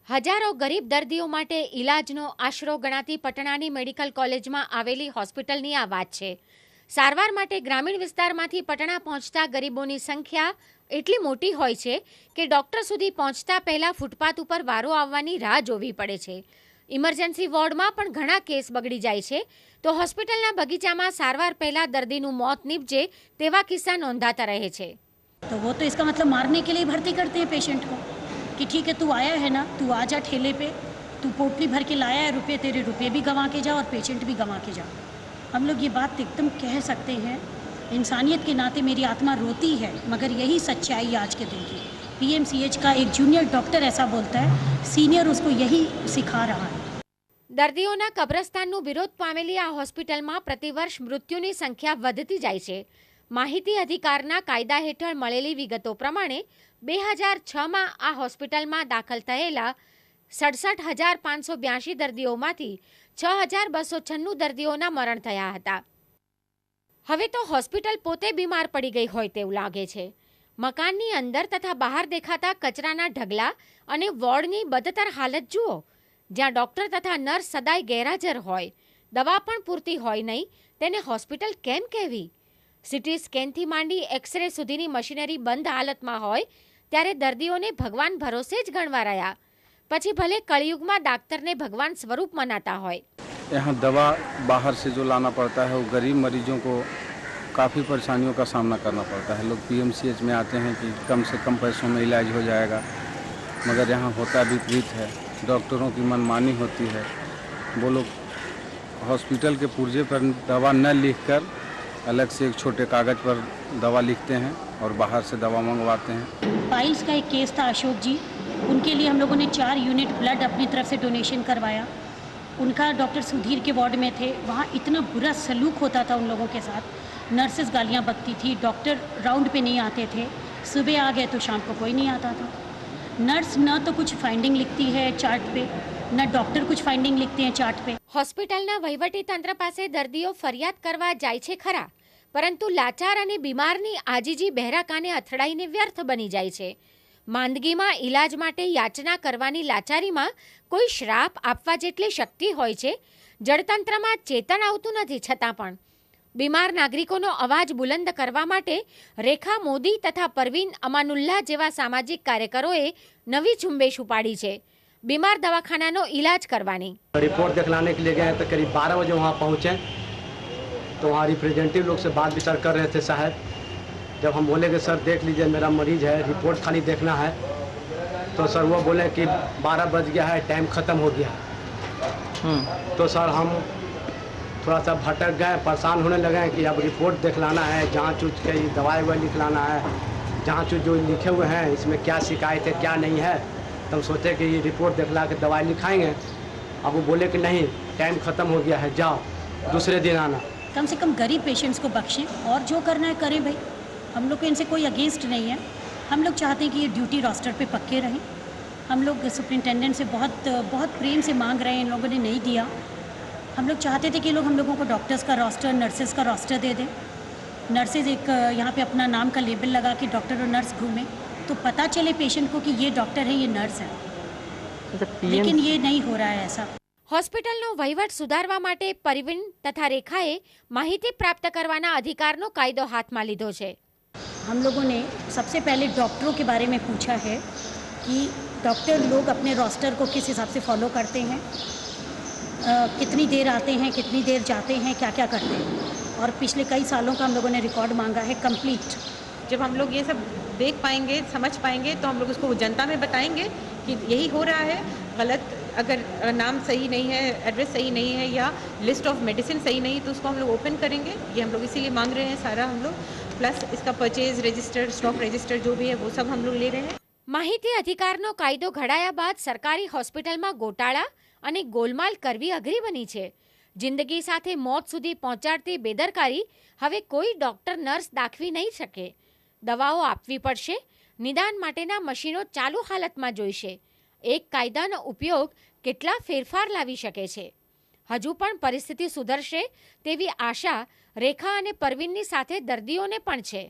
હજારો ગરીબ દર્દીઓ માટે ઇલાજનો આશરો ગણાતી પટણાની મેડિકલ કોલેજમાં આવેલી હોસ્પિટલની આ વાત છે. સારવાર માટે ગ્રામીણ વિસ્તારમાંથી પટણા પહોંચતા ગરીબોની સંખ્યા એટલી મોટી હોય છે કે ડૉક્ટર સુધી પહોંચતા પહેલાં ફૂટપાથ ઉપર વારો આવવાની રાહ જોવી પડે છે. ઇમરજન્સી વોર્ડમાં પણ ઘણા કેસ બગડી જાય છે, તો હોસ્પિટલના બગીચામાં સારવાર પહેલાં દર્દીનું મોત નીપજે તેવા કિસ્સા નોંધાતા રહે છે. तो वो तो इसका मतलब मारने के लिए भर्ती करते हैं पेशेंट को कि ठीक है तू आया है ना, तू आ जा ठेले पे, तू पोटली भर के लाया है, रुपये तेरे रुपये भी गंवा के जा और पेशेंट भी गंवा के जा. हम लोग ये बात एकदम कह सकते हैं, इंसानियत के नाते मेरी आत्मा रोती है, मगर यही सच्चाई आज के दिन की. पीएमसीएच का एक जूनियर डॉक्टर ऐसा बोलता है, सीनियर उसको यही सिखा रहा है. દર્દીઓના કબ્રસ્તાનનું વિરોધ પામેલી આ હોસ્પિટલમાં પ્રતિવર્ષ મૃત્યુની સંખ્યા વધતી જાય છે. માહિતી અધિકારના કાયદા હેઠળ મળેલી વિગતો પ્રમાણે 2006માં આ હોસ્પિટલમાં દાખલ થયેલા 67,582 દર્દીઓમાંથી 6,296 દર્દીઓના મરણ થયા હતા. હવે તો હોસ્પિટલ પોતે બીમાર પડી ગઈ હોય તેવું લાગે છે. મકાનની અંદર તથા બહાર દેખાતા કચરાના ઢગલા અને વોર્ડની બદતર હાલત જુઓ, જ્યાં ડૉક્ટર તથા નર્સ સદાય ગેરહાજર હોય, દવા પણ પૂરતી હોય નહીં, તેને હોસ્પિટલ કેમ કહેવી? સિટી સ્કેનથી માંડી એક્સરે સુધીની મશીનરી બંધ હાલતમાં હોય ત્યારે દર્દીઓને ભગવાન ભરોસે જ ગણવા રહ્યા. પછી ભલે કળિયુગમાં डाक्टर ભગવાન સ્વરૂપ મનાતા હોય. यहाँ दवा बाहर से जो लाना पड़ता है वो गरीब मरीजों को काफ़ी परेशानियों का सामना करना पड़ता है. लोग पीएमसीएच में आते हैं कि कम से कम पैसों में इलाज हो जाएगा, मगर यहाँ होता विपरीत है. डॉक्टरों की मनमानी होती है. वो लोग हॉस्पिटल के पुर्जे पर दवा न लिखकर अलग से एक छोटे कागज़ पर दवा लिखते हैं और बाहर से दवा मंगवाते हैं. पाइल्स का एक केस था अशोक जी, उनके लिए हम लोगों ने 4 यूनिट ब्लड अपनी तरफ से डोनेशन करवाया. उनका डॉक्टर सुधीर के वार्ड में थे, वहाँ इतना बुरा सलूक होता था उन लोगों के साथ. नर्सेस गालियाँ बकती थी, डॉक्टर राउंड पे नहीं आते थे, सुबह आ गए तो शाम को कोई नहीं आता था. नर्स न तो कुछ फाइंडिंग लिखती है चार्ट पे, न डॉक्टर कुछ फाइंडिंग लिखते हैं चार्ट पे. હોસ્પિટલના વહીવટી તંત્ર પાસે દર્દીઓ ફરિયાદ કરવા જાય છે ખરા, પરંતુ લાચાર અને બીમારની આજીજી બહેરા કાને અથડાઈને વ્યર્થ બની જાય છે. માંદગીમાં ઈલાજ માટે યાચના કરવાની લાચારીમાં કોઈ શ્રાપ આપવા જેટલી શક્તિ હોય છે. જળતંત્રમાં ચેતન આવતું નથી, છતાં પણ બીમાર નાગરિકોનો અવાજ બુલંદ કરવા માટે રેખા મોદી તથા પરવીન અમાનુલ્લાહ જેવા સામાજિક કાર્યકરોએ નવી ઝુંબેશ ઉપાડી છે. बीमार दवाखाना इलाज करवानी. रिपोर्ट दिखलाने के लिए गए तो करीब 12 बजे वहाँ पहुँचे, तो वहाँ रिप्रेजेंटेटिव लोग से बात विचार कर रहे थे. साहब जब हम बोले कि सर देख लीजिए मेरा मरीज है, रिपोर्ट खाली देखना है, तो सर वो बोले कि 12 बज गया है, टाइम ख़त्म हो गया. तो सर हम थोड़ा सा भटक गए, परेशान होने लगे कि अब रिपोर्ट दिखलाना है, जाँच उच के दवाई ववाई लिखलाना है, जाँच उच जो लिखे हुए हैं इसमें क्या शिकायत है क्या नहीं है. तो हम सोचे कि ये रिपोर्ट दिखला के दवाई लिखाएंगे. अब वो बोले कि नहीं, टाइम ख़त्म हो गया है, जाओ दूसरे दिन आना. कम से कम गरीब पेशेंट्स को बख्शें और जो करना है करें भाई. हम लोग को इनसे कोई अगेंस्ट नहीं है. हम लोग चाहते हैं कि ये ड्यूटी रोस्टर पे पक्के रहें. हम लोग सुप्रिंटेंडेंट से बहुत प्रेम से मांग रहे हैं, इन लोगों ने नहीं दिया. हम लोग चाहते थे कि लोग हम लोगों को डॉक्टर्स का रोस्टर, नर्सेज का रोस्टर दे दें. नर्सेज एक यहाँ पे अपना नाम का लेबल लगा के डॉक्टर और नर्स घूमें तो पता चले पेशेंट को कि ये डॉक्टर है, ये नर्स है. लेकिन ये नहीं हो रहा है ऐसा. હોસ્પિટલનો વહીવટ સુધારવા માટે પરવીન તથા રેખાએ માહિતી પ્રાપ્ત કરવાના અધિકારનો કાયદો હાથમાં લીધો છે. हम लोगों ने सबसे पहले डॉक्टरों के बारे में पूछा है कि डॉक्टर लोग अपने रोस्टर को किस हिसाब से फॉलो करते हैं, कितनी देर आते हैं, कितनी देर जाते हैं, क्या क्या करते हैं. और पिछले कई सालों का हम लोगों ने रिकॉर्ड मांगा है कंप्लीट. जब हम लोग ये सब देख पाएंगे, समझ पाएंगे, तो हम लोग उसको जनता में बताएंगे कि यही हो रहा है. गलत अगर नाम सही नहीं है, एड्रेस सही नहीं है या लिस्ट ऑफ मेडिसिन सही नहीं, तो उसको हम लोग ओपन करेंगे. ये हम लोग इसीलिए मांग रहे हैं सारा हम लोग. प्लस इसका परचेज रजिस्टर, स्टॉक रजिस्टर जो भी है वो सब हम लोग ले रहे हैं. માહિતી અધિકારનો કાયદો ઘડાયા બાદ સરકારી હોસ્પિટલમાં ગોટાળા અને ગોલમાલ કરવી અઘરી બની છે. જિંદગી સાથે મોત સુધી પહોંચાડતી બેદરકારી હવે કોઈ ડૉક્ટર નર્સ દાખવી નહીં શકે. દવાઓ આપવી પડશે, નિદાન માટેના મશીનો ચાલુ હાલતમાં જોઈશે. એક કાયદાનો ઉપયોગ કેટલા ફેરફાર લાવી શકે છે. હજુ પણ પરિસ્થિતિ સુધરશે તેવી આશા રેખા અને પરવીનની સાથે દર્દીઓને પણ છે.